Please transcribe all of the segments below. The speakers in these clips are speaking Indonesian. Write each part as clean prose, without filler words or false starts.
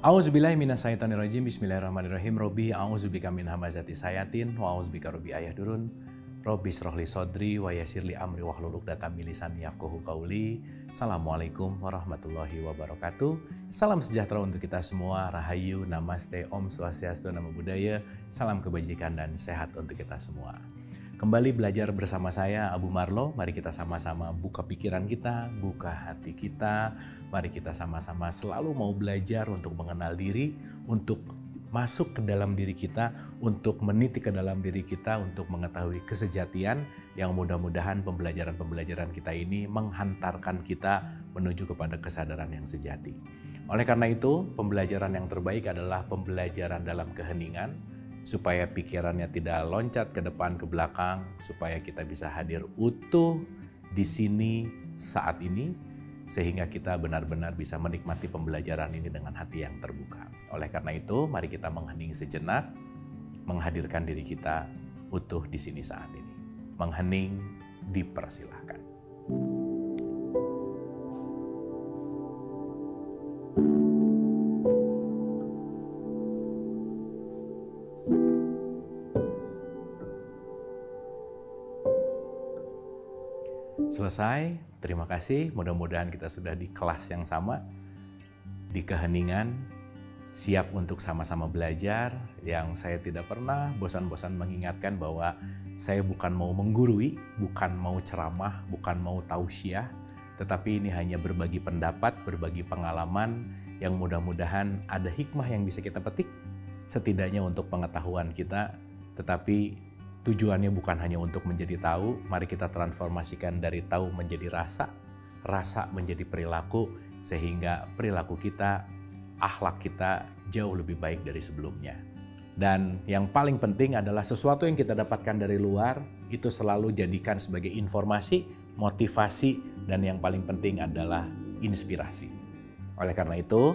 A'udzubillahi minasyaitonirrajim. Bismillahirrahmanirrahim. Robbi a'udzubika min hamazati sayatin wa a'udzubika robbi ayahdurun. Robbi shrahli sodri wa yassirli amri wahlul 'uqdatam min lisani yafqahu qauli. Assalamualaikum warahmatullahi wabarakatuh. Salam sejahtera untuk kita semua. Rahayu, namaste, om swastiastu, namo buddhaya. Salam kebajikan dan sehat untuk kita semua. Kembali belajar bersama saya, Abu Marlo. Mari kita sama-sama buka pikiran kita, buka hati kita. Mari kita sama-sama selalu mau belajar untuk mengenal diri, untuk masuk ke dalam diri kita, untuk meniti ke dalam diri kita, untuk mengetahui kesejatian yang mudah-mudahan pembelajaran-pembelajaran kita ini menghantarkan kita menuju kepada kesadaran yang sejati. Oleh karena itu, pembelajaran yang terbaik adalah pembelajaran dalam keheningan, supaya pikirannya tidak loncat ke depan ke belakang, supaya kita bisa hadir utuh di sini saat ini, sehingga kita benar-benar bisa menikmati pembelajaran ini dengan hati yang terbuka. Oleh karena itu, mari kita menghening sejenak, menghadirkan diri kita utuh di sini saat ini. Menghening, dipersilahkan. Selesai, terima kasih. Mudah-mudahan kita sudah di kelas yang sama, di keheningan, siap untuk sama-sama belajar. Yang saya tidak pernah bosan-bosan mengingatkan bahwa saya bukan mau menggurui, bukan mau ceramah, bukan mau tausiah, tetapi ini hanya berbagi pendapat, berbagi pengalaman yang mudah-mudahan ada hikmah yang bisa kita petik, setidaknya untuk pengetahuan kita, tetapi tujuannya bukan hanya untuk menjadi tahu, mari kita transformasikan dari tahu menjadi rasa, rasa menjadi perilaku, sehingga perilaku kita, akhlak kita jauh lebih baik dari sebelumnya. Dan yang paling penting adalah sesuatu yang kita dapatkan dari luar, itu selalu jadikan sebagai informasi, motivasi, dan yang paling penting adalah inspirasi. Oleh karena itu,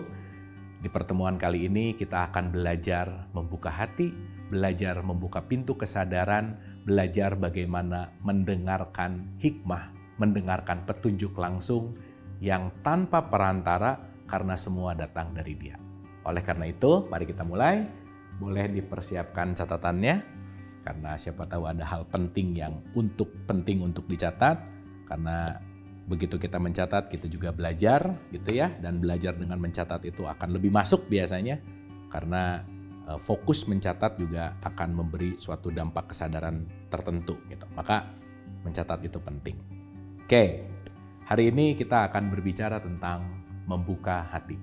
di pertemuan kali ini kita akan belajar membuka hati, belajar membuka pintu kesadaran, belajar bagaimana mendengarkan hikmah, mendengarkan petunjuk langsung yang tanpa perantara karena semua datang dari Dia. Oleh karena itu, mari kita mulai. Boleh dipersiapkan catatannya, karena siapa tahu ada hal penting yang penting untuk dicatat, karena begitu kita mencatat, kita juga belajar gitu ya, dan belajar dengan mencatat itu akan lebih masuk biasanya, karena fokus mencatat juga akan memberi suatu dampak kesadaran tertentu gitu. Maka mencatat itu penting. Oke, hari ini kita akan berbicara tentang membuka hati.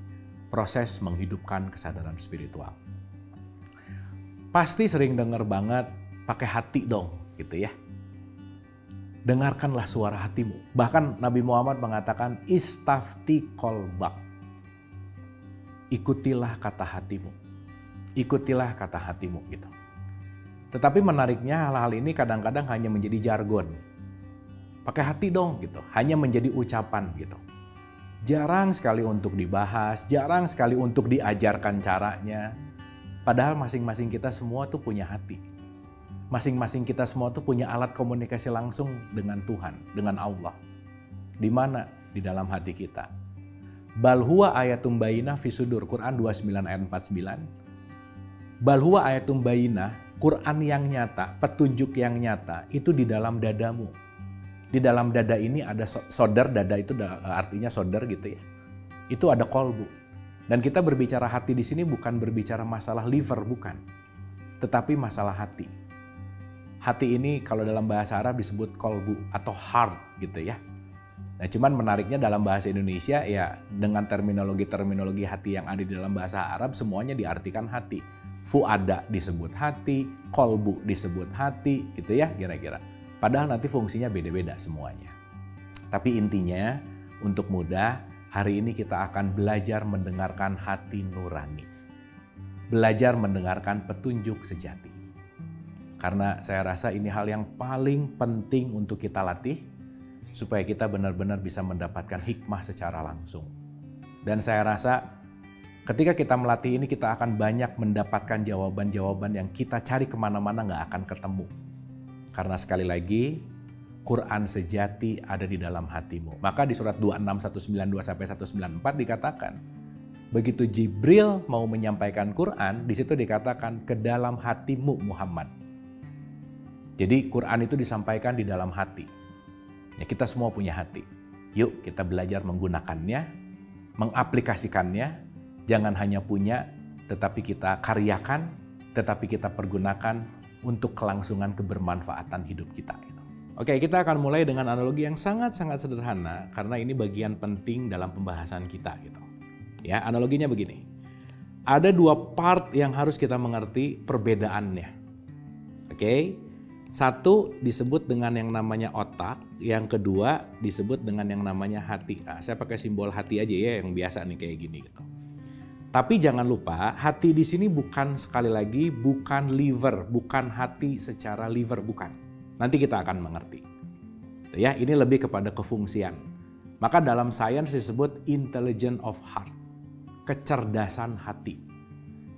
Proses menghidupkan kesadaran spiritual. Pasti sering dengar banget, pakai hati dong gitu ya. Dengarkanlah suara hatimu. Bahkan Nabi Muhammad mengatakan, istafti kolbak. Ikutilah kata hatimu. Ikutilah kata hatimu gitu. Tetapi menariknya hal-hal ini kadang-kadang hanya menjadi jargon. Pakai hati dong gitu, hanya menjadi ucapan gitu. Jarang sekali untuk dibahas, jarang sekali untuk diajarkan caranya. Padahal masing-masing kita semua tuh punya hati. Masing-masing kita semua tuh punya alat komunikasi langsung dengan Tuhan, dengan Allah. Di mana? Di dalam hati kita. Bal huwa ayatum bayyinah fi sudur, Quran 29 ayat 49. Bal huwa ayatum bayyinah, Quran yang nyata, petunjuk yang nyata, itu di dalam dadamu. Di dalam dada ini ada sodar, dada itu artinya sodar gitu ya. Itu ada kolbu. Dan kita berbicara hati di sini bukan berbicara masalah liver, bukan. Tetapi masalah hati. Hati ini kalau dalam bahasa Arab disebut kolbu atau heart gitu ya. Nah cuman menariknya dalam bahasa Indonesia ya dengan terminologi hati yang ada di dalam bahasa Arab semuanya diartikan hati. Fuada disebut hati, kolbu disebut hati gitu ya kira-kira. Padahal nanti fungsinya beda-beda semuanya. Tapi intinya untuk mudah, hari ini kita akan belajar mendengarkan hati nurani. Belajar mendengarkan petunjuk sejati. Karena saya rasa ini hal yang paling penting untuk kita latih, supaya kita benar-benar bisa mendapatkan hikmah secara langsung. Dan saya rasa ketika kita melatih ini, kita akan banyak mendapatkan jawaban-jawaban yang kita cari kemana-mana nggak akan ketemu. Karena sekali lagi, Quran sejati ada di dalam hatimu. Maka di surat 26, 192 sampai 194 dikatakan, begitu Jibril mau menyampaikan Quran, di situ dikatakan ke dalam hatimu Muhammad. Jadi Quran itu disampaikan di dalam hati. Ya, kita semua punya hati. Yuk kita belajar menggunakannya, mengaplikasikannya. Jangan hanya punya, tetapi kita karyakan, tetapi kita pergunakan untuk kelangsungan kebermanfaatan hidup kita. Oke, kita akan mulai dengan analogi yang sangat-sangat sederhana karena ini bagian penting dalam pembahasan kita gitu. Ya, analoginya begini. Ada dua part yang harus kita mengerti perbedaannya. Oke. Satu disebut dengan yang namanya otak, yang kedua disebut dengan yang namanya hati. Nah, saya pakai simbol hati aja ya yang biasa nih kayak gini gitu. Tapi jangan lupa, hati di sini bukan sekali lagi bukan liver, bukan hati secara liver, bukan. Nanti kita akan mengerti. Ya, ini lebih kepada kefungsian. Maka dalam sains disebut intelligence of heart, kecerdasan hati.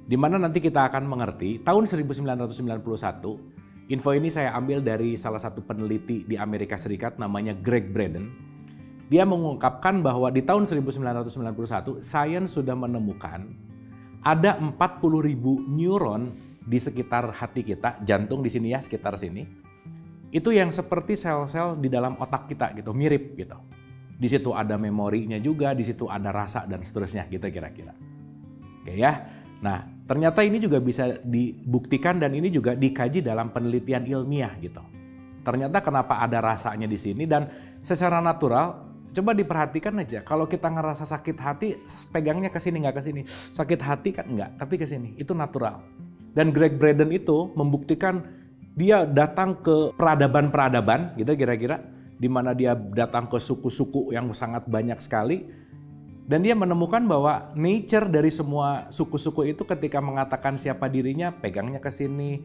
Di mana nanti kita akan mengerti tahun 1991. Info ini saya ambil dari salah satu peneliti di Amerika Serikat namanya Greg Braden. Dia mengungkapkan bahwa di tahun 1991 sains sudah menemukan ada 40.000 neuron di sekitar hati kita, jantung di sini ya, sekitar sini. Itu yang seperti sel-sel di dalam otak kita gitu, mirip gitu. Di situ ada memorinya juga, di situ ada rasa dan seterusnya gitu kira-kira. Oke ya. Nah, ternyata ini juga bisa dibuktikan dan ini juga dikaji dalam penelitian ilmiah gitu. Ternyata kenapa ada rasanya di sini dan secara natural, coba diperhatikan aja. Kalau kita ngerasa sakit hati, pegangnya ke sini nggak ke sini. Sakit hati kan enggak, tapi ke sini. Itu natural. Dan Greg Braden itu membuktikan dia datang ke peradaban-peradaban gitu kira-kira, di mana dia datang ke suku-suku yang sangat banyak sekali. Dan dia menemukan bahwa nature dari semua suku-suku itu ketika mengatakan siapa dirinya, pegangnya ke sini,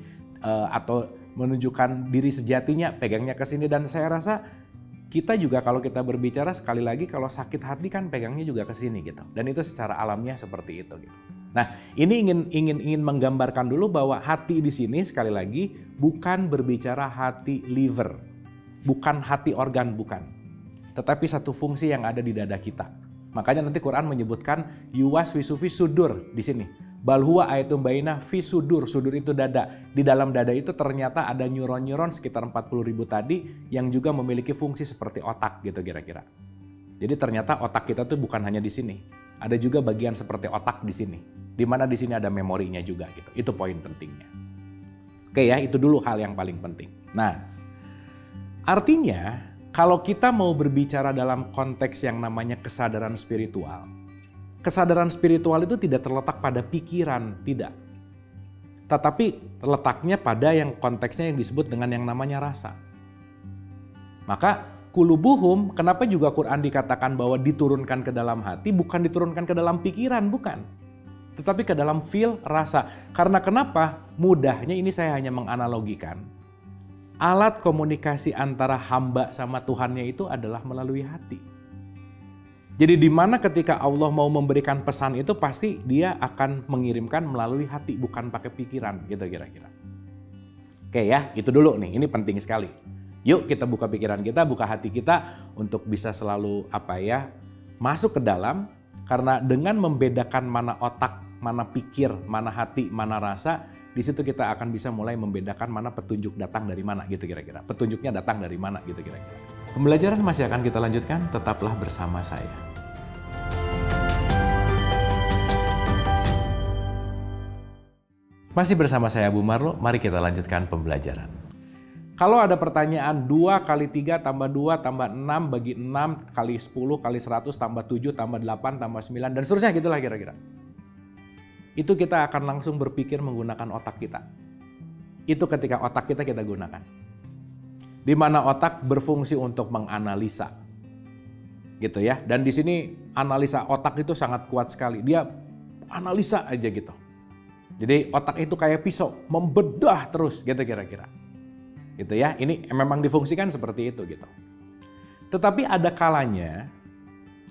atau menunjukkan diri sejatinya, pegangnya ke sini. Dan saya rasa kita juga kalau kita berbicara sekali lagi kalau sakit hati kan pegangnya juga ke sini gitu. Dan itu secara alamiah seperti itu gitu. Nah, ini ingin menggambarkan dulu bahwa hati di sini sekali lagi bukan berbicara hati liver, bukan hati organ, bukan. Tetapi satu fungsi yang ada di dada kita. Makanya nanti Quran menyebutkan yuwas wisufi sudur di sini. Bal huwa ayatum baina fi sudur. Sudur itu dada. Di dalam dada itu ternyata ada neuron-neuron sekitar 40.000 tadi yang juga memiliki fungsi seperti otak gitu kira-kira. Jadi ternyata otak kita tuh bukan hanya di sini. Ada juga bagian seperti otak di sini. Di mana di sini ada memorinya juga gitu. Itu poin pentingnya. Oke ya, itu dulu hal yang paling penting. Nah, artinya kalau kita mau berbicara dalam konteks yang namanya kesadaran spiritual, kesadaran spiritual itu tidak terletak pada pikiran, tidak. Tetapi terletaknya pada yang konteksnya yang disebut dengan yang namanya rasa. Maka kulubuhum, kenapa juga Quran dikatakan bahwa diturunkan ke dalam hati, bukan diturunkan ke dalam pikiran, bukan. Tetapi ke dalam feel, rasa. Karena kenapa? Mudahnya ini saya hanya menganalogikan. Alat komunikasi antara hamba sama Tuhannya itu adalah melalui hati. Jadi di mana ketika Allah mau memberikan pesan itu pasti dia akan mengirimkan melalui hati, bukan pakai pikiran gitu kira-kira. Oke ya, itu dulu nih, ini penting sekali. Yuk kita buka pikiran kita, buka hati kita untuk bisa selalu masuk ke dalam. Karena dengan membedakan mana otak, mana pikir, mana hati, mana rasa, di situ kita akan bisa mulai membedakan mana petunjuk datang dari mana gitu kira-kira. Petunjuknya datang dari mana gitu kira-kira. Pembelajaran masih akan kita lanjutkan, tetaplah bersama saya. Masih bersama saya Bu Marlo, mari kita lanjutkan pembelajaran. Kalau ada pertanyaan 2 kali 3 tambah 2 tambah 6 bagi 6 kali 10 kali 100 tambah 7 tambah 8 tambah 9 dan seterusnya gitulah kira-kira. Itu kita akan langsung berpikir menggunakan otak kita. Itu ketika otak kita gunakan. Di mana otak berfungsi untuk menganalisa. Gitu ya. Dan di sini analisa otak itu sangat kuat sekali. Dia analisa aja gitu. Jadi otak itu kayak pisau, membedah terus gitu kira-kira. Gitu ya. Ini memang difungsikan seperti itu gitu. Tetapi ada kalanya,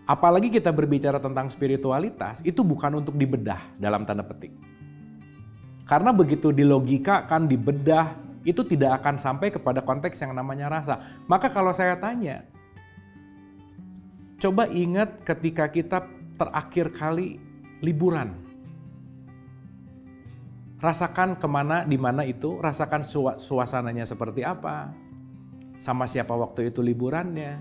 apalagi kita berbicara tentang spiritualitas, itu bukan untuk dibedah dalam tanda petik. Karena begitu dilogikakan, dibedah, itu tidak akan sampai kepada konteks yang namanya rasa. Maka kalau saya tanya, coba ingat ketika kita terakhir kali liburan. Rasakan kemana, di mana itu, rasakan suasananya seperti apa, sama siapa waktu itu liburannya,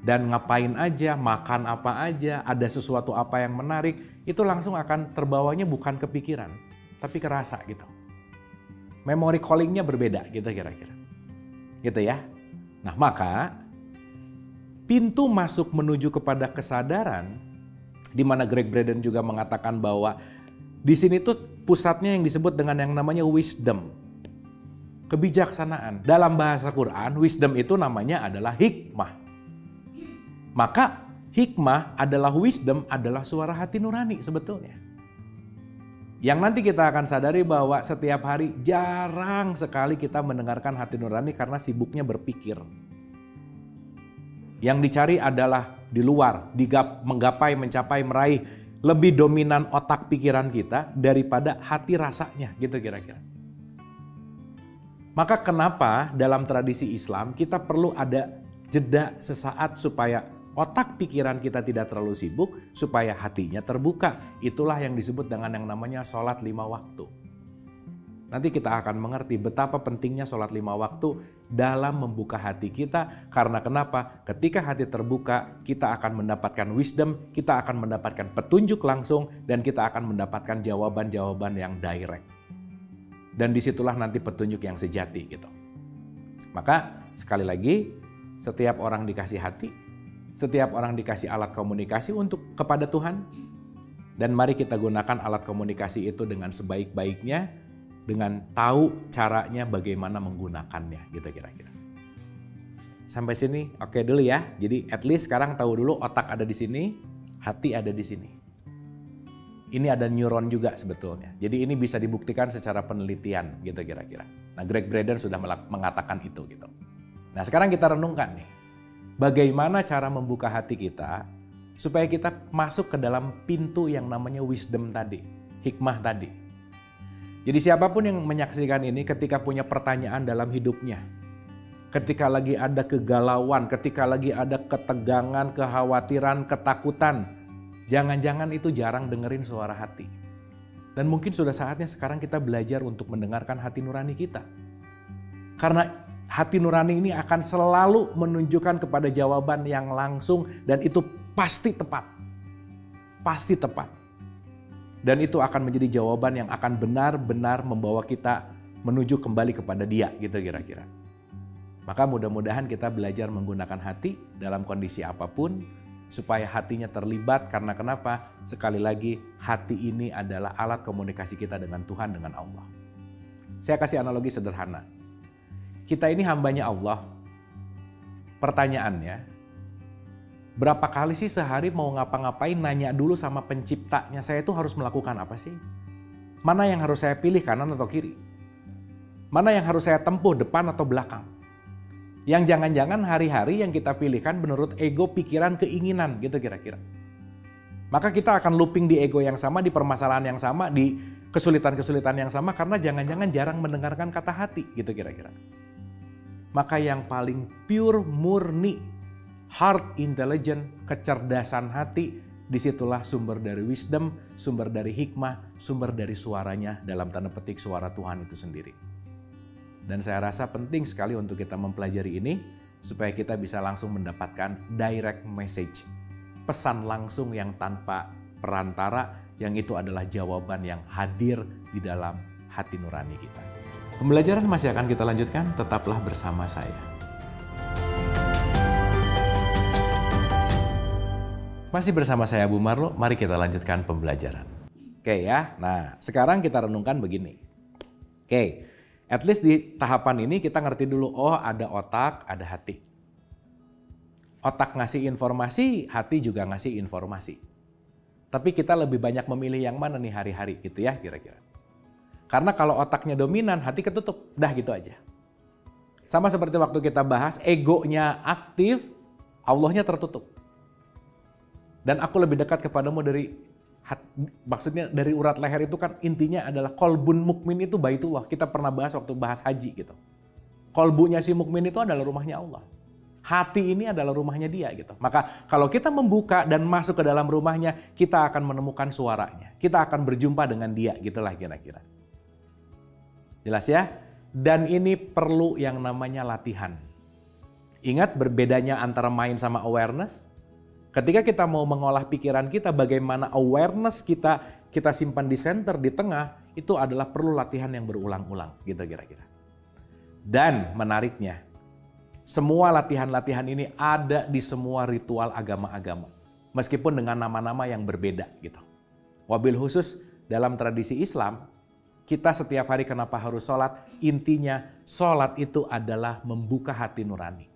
dan ngapain aja, makan apa aja, ada sesuatu apa yang menarik, itu langsung akan terbawanya bukan ke pikiran, tapi kerasa gitu. Memory callingnya berbeda gitu kira-kira. Gitu ya. Nah maka pintu masuk menuju kepada kesadaran, di mana Greg Braden juga mengatakan bahwa di sini tuh pusatnya yang disebut dengan yang namanya wisdom. Kebijaksanaan. Dalam bahasa Quran, wisdom itu namanya adalah hikmah. Maka hikmah adalah wisdom, adalah suara hati nurani sebetulnya. Yang nanti kita akan sadari bahwa setiap hari jarang sekali kita mendengarkan hati nurani karena sibuknya berpikir. Yang dicari adalah di luar, menggapai, mencapai, meraih. Lebih dominan otak pikiran kita daripada hati rasanya gitu kira-kira. Maka kenapa dalam tradisi Islam kita perlu ada jeda sesaat supaya otak pikiran kita tidak terlalu sibuk, supaya hatinya terbuka. Itulah yang disebut dengan yang namanya sholat 5 waktu. Nanti kita akan mengerti betapa pentingnya sholat 5 waktu dalam membuka hati kita. Karena kenapa? Ketika hati terbuka, kita akan mendapatkan wisdom, kita akan mendapatkan petunjuk langsung, dan kita akan mendapatkan jawaban-jawaban yang direct. Dan disitulah nanti petunjuk yang sejati gitu. Maka sekali lagi, setiap orang dikasih hati, setiap orang dikasih alat komunikasi untuk kepada Tuhan. Dan mari kita gunakan alat komunikasi itu dengan sebaik-baiknya, dengan tahu caranya bagaimana menggunakannya gitu kira-kira. Sampai sini oke dulu ya. Jadi at least sekarang tahu dulu otak ada di sini, hati ada di sini. Ini ada neuron juga sebetulnya. Jadi ini bisa dibuktikan secara penelitian gitu kira-kira. Nah Greg Braden sudah mengatakan itu gitu. Nah sekarang kita renungkan nih. Bagaimana cara membuka hati kita supaya kita masuk ke dalam pintu yang namanya wisdom tadi, hikmah tadi. Jadi siapapun yang menyaksikan ini ketika punya pertanyaan dalam hidupnya, ketika lagi ada kegalauan, ketika lagi ada ketegangan, kekhawatiran, ketakutan, jangan-jangan itu jarang dengerin suara hati. Dan mungkin sudah saatnya sekarang kita belajar untuk mendengarkan hati nurani kita. Karena hati nurani ini akan selalu menunjukkan kepada jawaban yang langsung dan itu pasti tepat. Pasti tepat. Dan itu akan menjadi jawaban yang akan benar-benar membawa kita menuju kembali kepada Dia gitu kira-kira. Maka mudah-mudahan kita belajar menggunakan hati dalam kondisi apapun supaya hatinya terlibat karena kenapa? Sekali lagi hati ini adalah alat komunikasi kita dengan Tuhan, dengan Allah. Saya kasih analogi sederhana. Kita ini hambanya Allah. Pertanyaannya, berapa kali sih sehari mau ngapa-ngapain nanya dulu sama penciptanya, saya itu harus melakukan apa sih? Mana yang harus saya pilih, kanan atau kiri? Mana yang harus saya tempuh, depan atau belakang? Yang jangan-jangan hari-hari yang kita pilihkan menurut ego, pikiran, keinginan gitu kira-kira. Maka kita akan looping di ego yang sama, di permasalahan yang sama, di kesulitan-kesulitan yang sama karena jangan-jangan jarang mendengarkan kata hati gitu kira-kira. Maka yang paling pure, murni, heart intelligent, kecerdasan hati, disitulah sumber dari wisdom, sumber dari hikmah, sumber dari suaranya dalam tanda petik suara Tuhan itu sendiri. Dan saya rasa penting sekali untuk kita mempelajari ini supaya kita bisa langsung mendapatkan direct message, pesan langsung yang tanpa perantara, yang itu adalah jawaban yang hadir di dalam hati nurani kita. Pembelajaran masih akan kita lanjutkan, tetaplah bersama saya. Masih bersama saya Bu Marlo, mari kita lanjutkan pembelajaran. Oke ya, nah sekarang kita renungkan begini. Oke, at least di tahapan ini kita ngerti dulu, oh ada otak, ada hati. Otak ngasih informasi, hati juga ngasih informasi. Tapi kita lebih banyak memilih yang mana nih hari-hari gitu ya kira-kira. Karena kalau otaknya dominan, hati ketutup, dah gitu aja. Sama seperti waktu kita bahas, egonya aktif, Allahnya tertutup. Dan aku lebih dekat kepadamu maksudnya dari urat leher itu kan intinya adalah kolbun mukmin itu baitullah. Kita pernah bahas waktu bahas haji gitu. Kolbunya si mukmin itu adalah rumahnya Allah. Hati ini adalah rumahnya dia gitu. Maka kalau kita membuka dan masuk ke dalam rumahnya, kita akan menemukan suaranya. Kita akan berjumpa dengan dia, gitulah kira-kira. Jelas ya? Dan ini perlu yang namanya latihan. Ingat berbedanya antara mind sama awareness? Ketika kita mau mengolah pikiran kita, bagaimana awareness kita simpan di center, di tengah, itu adalah perlu latihan yang berulang-ulang, gitu kira-kira. Dan menariknya, semua latihan-latihan ini ada di semua ritual agama-agama. Meskipun dengan nama-nama yang berbeda gitu. Wabil khusus dalam tradisi Islam, kita setiap hari kenapa harus sholat? Intinya sholat itu adalah membuka hati nurani.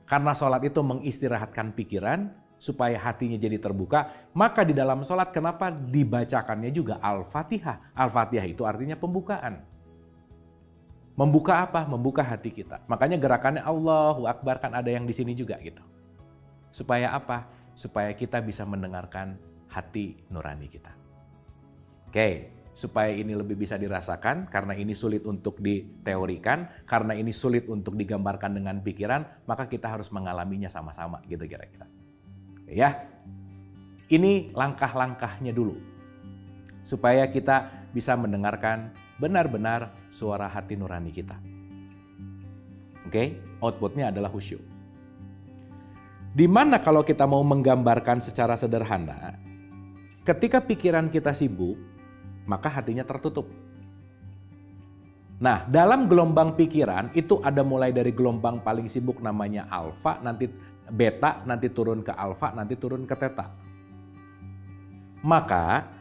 Karena sholat itu mengistirahatkan pikiran, supaya hatinya jadi terbuka, maka di dalam sholat kenapa dibacakannya juga Al-Fatihah? Al-Fatihah itu artinya pembukaan. Membuka apa? Membuka hati kita. Makanya gerakannya Allahu Akbar kan ada yang di sini juga gitu. Supaya apa? Supaya kita bisa mendengarkan hati nurani kita. Oke, supaya ini lebih bisa dirasakan, karena ini sulit untuk diteorikan, karena ini sulit untuk digambarkan dengan pikiran, maka kita harus mengalaminya sama-sama gitu kira-kira. Oke ya, ini langkah-langkahnya dulu. Supaya kita bisa mendengarkan benar-benar suara hati nurani kita. Oke, outputnya adalah khusyuk. Dimana kalau kita mau menggambarkan secara sederhana, ketika pikiran kita sibuk, maka hatinya tertutup. Nah, dalam gelombang pikiran itu ada mulai dari gelombang paling sibuk namanya alfa, nanti beta, nanti turun ke alfa, nanti turun ke theta. Maka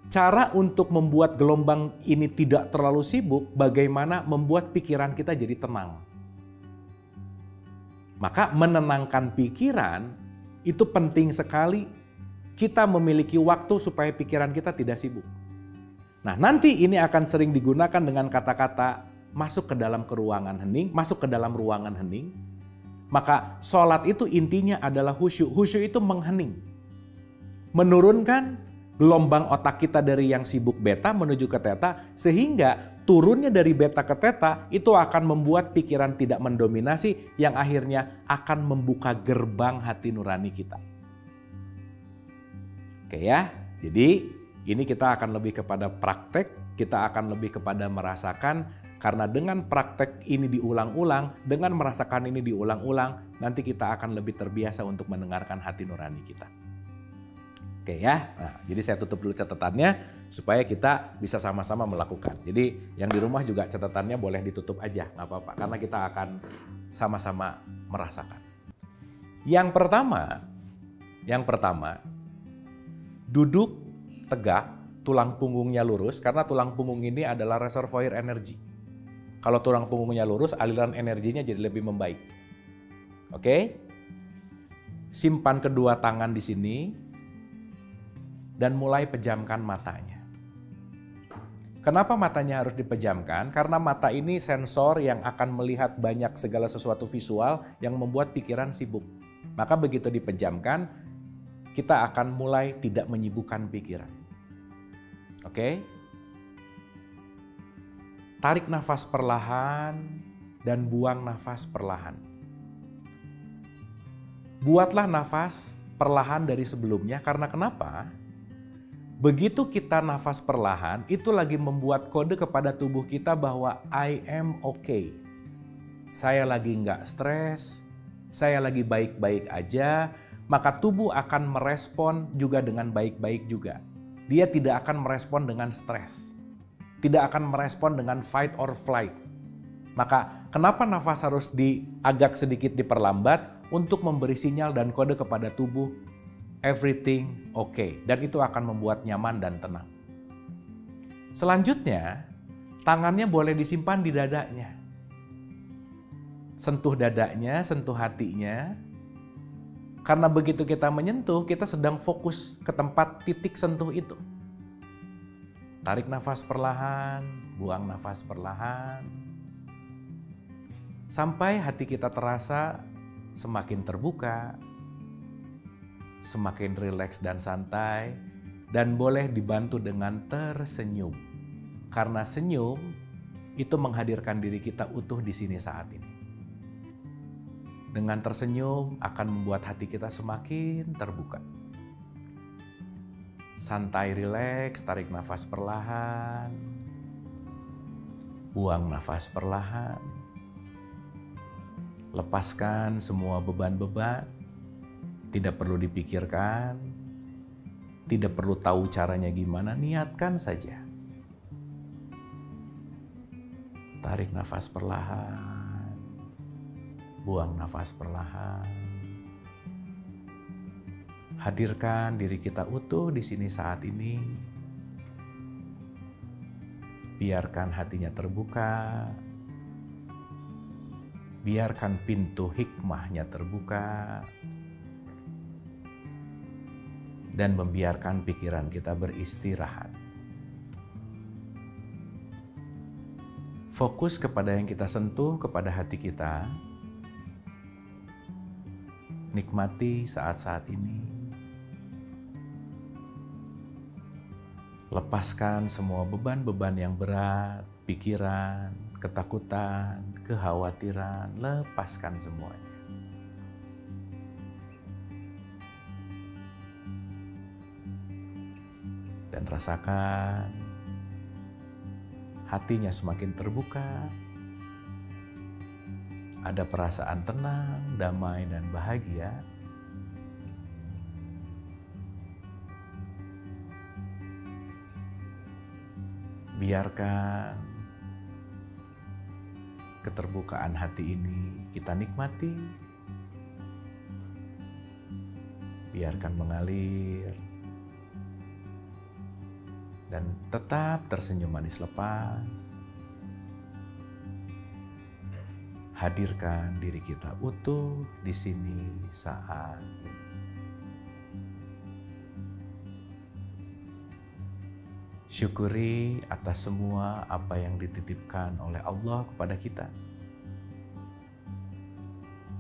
cara untuk membuat gelombang ini tidak terlalu sibuk, bagaimana membuat pikiran kita jadi tenang. Maka menenangkan pikiran itu penting sekali, kita memiliki waktu supaya pikiran kita tidak sibuk. Nah, nanti ini akan sering digunakan dengan kata-kata masuk ke dalam ruangan hening, masuk ke dalam ruangan hening. Maka sholat itu intinya adalah khusyuk. Khusyuk itu menghening. Menurunkan gelombang otak kita dari yang sibuk beta menuju ke theta, sehingga turunnya dari beta ke theta itu akan membuat pikiran tidak mendominasi, yang akhirnya akan membuka gerbang hati nurani kita. Oke ya, jadi ini kita akan lebih kepada praktek, kita akan lebih kepada merasakan, karena dengan praktek ini diulang-ulang, dengan merasakan ini diulang-ulang, nanti kita akan lebih terbiasa untuk mendengarkan hati nurani kita. Oke ya, nah, jadi saya tutup dulu catatannya supaya kita bisa sama-sama melakukan. Jadi yang di rumah juga catatannya boleh ditutup aja, nggak apa-apa. Karena kita akan sama-sama merasakan. Yang pertama, duduk tegak, tulang punggungnya lurus, karena tulang punggung ini adalah reservoir energi. Kalau tulang punggungnya lurus, aliran energinya jadi lebih membaik. Oke? Simpan kedua tangan di sini, dan mulai pejamkan matanya. Kenapa matanya harus dipejamkan? Karena mata ini sensor yang akan melihat banyak segala sesuatu visual yang membuat pikiran sibuk. Maka begitu dipejamkan, kita akan mulai tidak menyibukkan pikiran. Oke? Tarik nafas perlahan dan buang nafas perlahan. Buatlah nafas perlahan dari sebelumnya, karena kenapa? Begitu kita nafas perlahan, itu lagi membuat kode kepada tubuh kita bahwa I am okay. Saya lagi nggak stres, saya lagi baik-baik aja, maka tubuh akan merespon juga dengan baik-baik juga. Dia tidak akan merespon dengan stres, tidak akan merespon dengan fight or flight. Maka kenapa nafas harus agak sedikit diperlambat untuk memberi sinyal dan kode kepada tubuh everything okay, dan itu akan membuat nyaman dan tenang. Selanjutnya, tangannya boleh disimpan di dadanya. Sentuh dadanya, sentuh hatinya. Karena begitu kita menyentuh, kita sedang fokus ke tempat titik sentuh itu. Tarik nafas perlahan, buang nafas perlahan. Sampai hati kita terasa semakin terbuka, semakin rileks dan santai, dan boleh dibantu dengan tersenyum. Karena senyum itu menghadirkan diri kita utuh di sini saat ini. Dengan tersenyum akan membuat hati kita semakin terbuka. Santai, rileks, tarik nafas perlahan. Buang nafas perlahan. Lepaskan semua beban-beban. Tidak perlu dipikirkan. Tidak perlu tahu caranya gimana, niatkan saja. Tarik nafas perlahan. Buang nafas perlahan. Hadirkan diri kita utuh di sini saat ini. Biarkan hatinya terbuka. Biarkan pintu hikmahnya terbuka. Dan membiarkan pikiran kita beristirahat. Fokus kepada yang kita sentuh, kepada hati kita. Nikmati saat-saat ini. Lepaskan semua beban-beban yang berat, pikiran, ketakutan, kekhawatiran, lepaskan semuanya. Dan rasakan hatinya semakin terbuka. Ada perasaan tenang, damai, dan bahagia. Biarkan keterbukaan hati ini kita nikmati. Biarkan mengalir. Dan tetap tersenyum manis lepas. Hadirkan diri kita utuh di sini saat ini. Syukuri atas semua apa yang dititipkan oleh Allah kepada kita.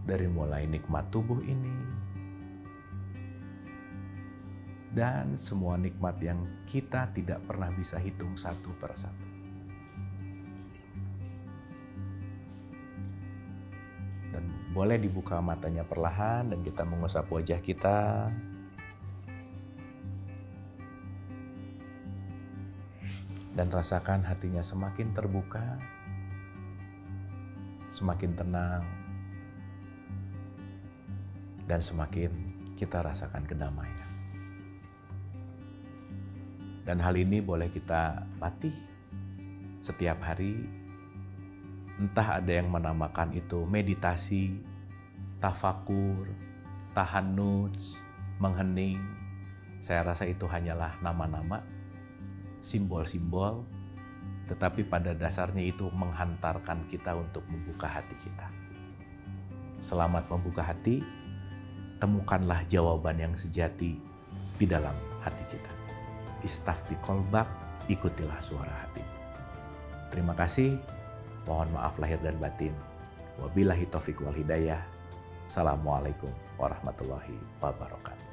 Dari mulai nikmat tubuh ini, dan semua nikmat yang kita tidak pernah bisa hitung satu persatu. Dan boleh dibuka matanya perlahan dan kita mengusap wajah kita. Dan rasakan hatinya semakin terbuka, semakin tenang, dan semakin kita rasakan kedamaian. Dan hal ini boleh kita latih setiap hari. Entah ada yang menamakan itu meditasi, tafakur, tahannuts, menghening. Saya rasa itu hanyalah nama-nama, simbol-simbol, tetapi pada dasarnya itu menghantarkan kita untuk membuka hati kita. Selamat membuka hati, temukanlah jawaban yang sejati di dalam hati kita. Istafti kolbak, ikutilah suara hati. Terima kasih, mohon maaf lahir dan batin. Wabillahi taufiq wal hidayah. Assalamualaikum warahmatullahi wabarakatuh.